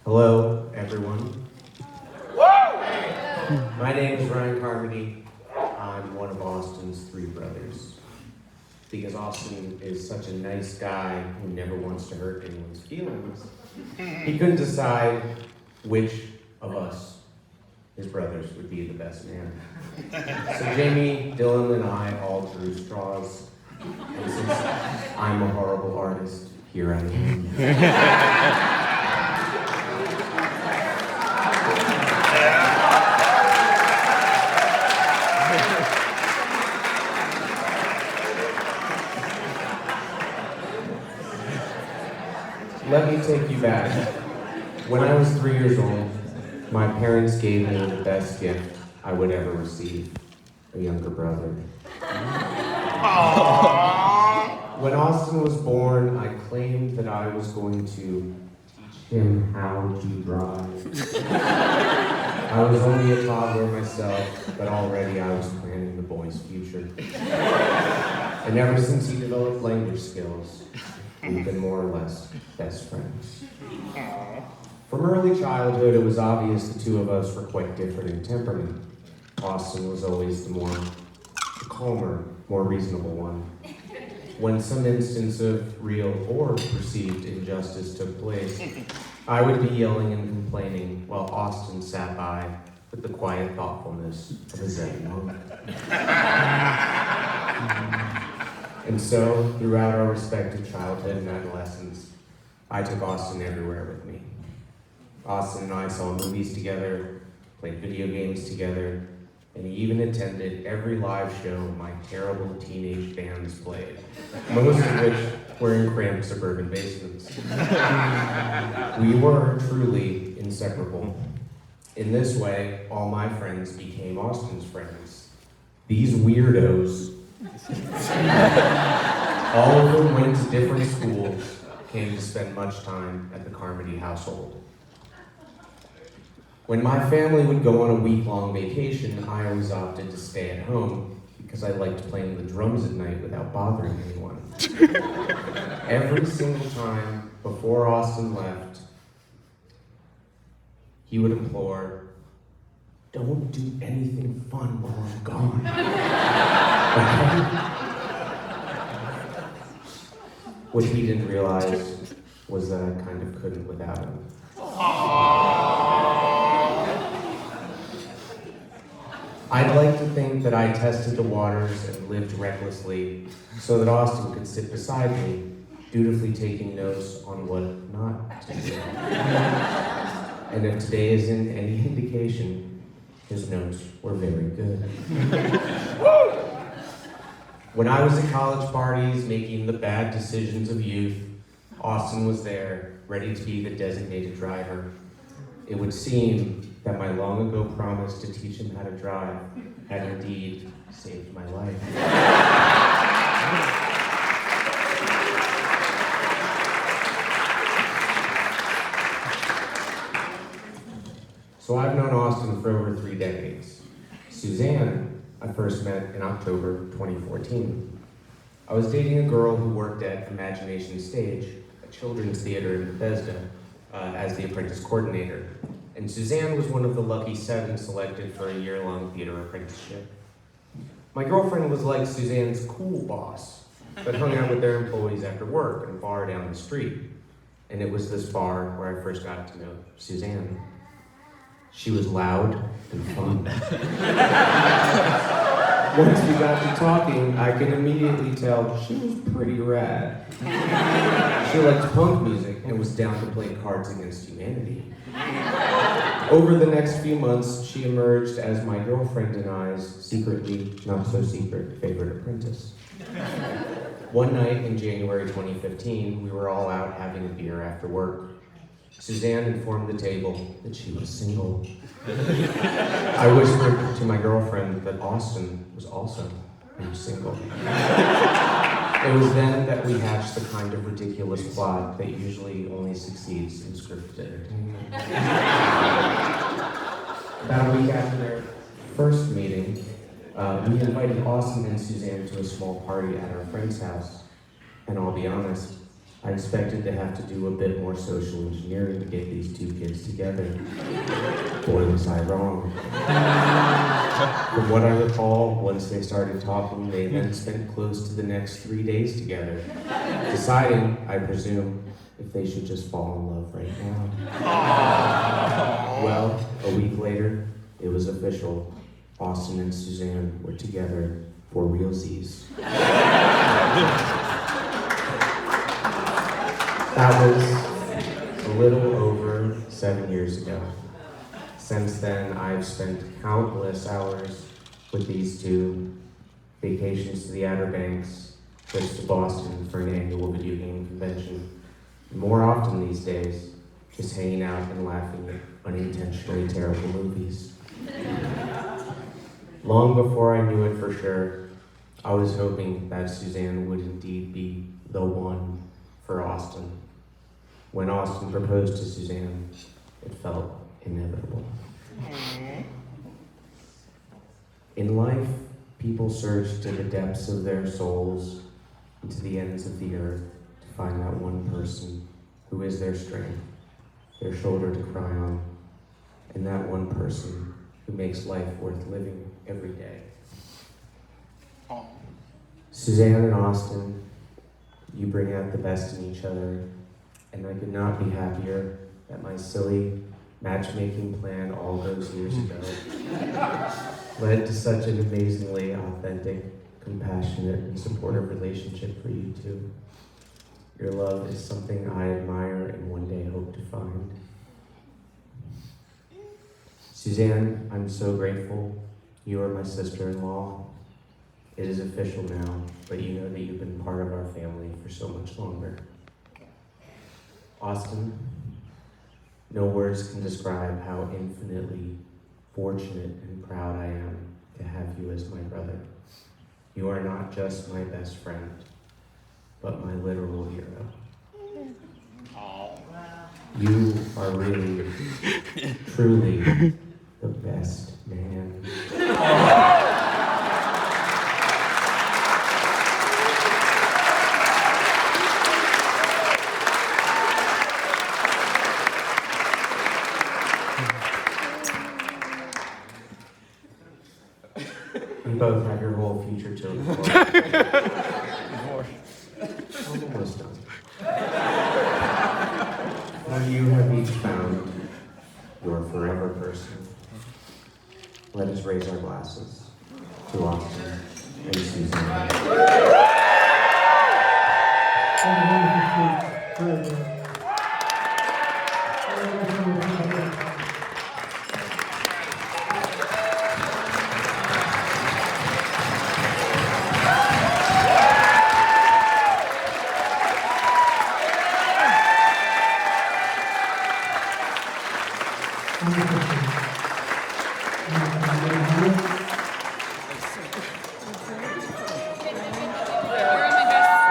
Hello, everyone. My name is Ryan Carmody. I'm one of Austin's three brothers. Because Austin is such a nice guy who never wants to hurt anyone's feelings, he couldn't decide which of us, his brothers, would be the best man. So Jamie, Dylan, and I all drew straws. And since I'm a horrible artist, here I am. Let me take you back. When I was 3 years old, my parents gave me the best gift I would ever receive, a younger brother. When Austin was born, I claimed that I was going to teach him how to drive. I was only a toddler myself, but already I was planning the boy's future. And ever since he developed language skills, we've been more or less best friends. From early childhood, it was obvious the two of us were quite different in temperament. Austin was always the calmer, more reasonable one. When some instance of real or perceived injustice took place, I would be yelling and complaining while Austin sat by with the quiet thoughtfulness of a Zen monk. And so, throughout our respective childhood and adolescence, I took Austin everywhere with me. Austin and I saw movies together, played video games together, and he even attended every live show my terrible teenage bands played, most of which were in cramped suburban basements. We were truly inseparable. In this way, all my friends became Austin's friends. These weirdos, all of whom went to different schools, came to spend much time at the Carmody household. When my family would go on a week-long vacation, I always opted to stay at home because I liked playing the drums at night without bothering anyone. Every single time before Austin left, he would implore, "Don't do anything fun while I'm gone." What he didn't realize was that I kind of couldn't without him. I'd like to think that I tested the waters and lived recklessly so that Austin could sit beside me, dutifully taking notes on what not to do. And if today isn't any indication, his notes were very good. When I was at college parties making the bad decisions of youth, Austin was there, ready to be the designated driver. It would seem that my long ago promise to teach him how to drive had indeed saved my life. So I've known Austin for over 3 decades. Suzanne, I first met in October 2014. I was dating a girl who worked at Imagination Stage, a children's theater in Bethesda, as the apprentice coordinator. And Suzanne was one of the lucky 7 selected for a year-long theater apprenticeship. My girlfriend was like Suzanne's cool boss, but hung out with their employees after work at a bar down the street. And it was this bar where I first got to know Suzanne. She was loud and fun. Once we got to talking, I could immediately tell she was pretty rad. She liked punk music and was down to play Cards Against Humanity. Over the next few months, she emerged as my girlfriend and I's secretly, not so secret, favorite apprentice. One night in January 2015, we were all out having a beer after work. Suzanne informed the table that she was single. I whispered to my girlfriend that Austin was also single. It was then that we hatched the kind of ridiculous plot that usually only succeeds in scripted entertainment. About a week after their first meeting, we invited Austin and Suzanne to a small party at our friend's house. And I'll be honest, I expected to have to do a bit more social engineering to get these two kids together. Boy, was I wrong. From what I recall, once they started talking, they then spent close to the next 3 days together, deciding, I presume, if they should just fall in love right now. Well, a week later, it was official. Austin and Suzanne were together for realsies. That was a little over 7 years ago. Since then, I've spent countless hours with these two, vacations to the Outer Banks, trips to Boston for an annual video game convention. And more often these days, just hanging out and laughing at unintentionally terrible movies. Long before I knew it for sure, I was hoping that Suzanne would indeed be the one for Austin. When Austin proposed to Suzanne, it felt inevitable. In life, people search to the depths of their souls and to the ends of the earth to find that one person who is their strength, their shoulder to cry on, and that one person who makes life worth living every day. Suzanne and Austin, you bring out the best in each other, and I could not be happier that my silly matchmaking plan all those years ago led to such an amazingly authentic, compassionate, and supportive relationship for you two. Your love is something I admire and one day hope to find. Suzanne, I'm so grateful you are my sister-in-law. It is official now, but you know that you've been part of our family for so much longer. Austin, no words can describe how infinitely fortunate and proud I am to have you as my brother. You are not just my best friend, but my literal hero. You are really, truly the best man. You both have your whole future to look forward to. Almost done. When you have each found your forever person, let us raise our glasses to Austin and Suzanne. Thank you.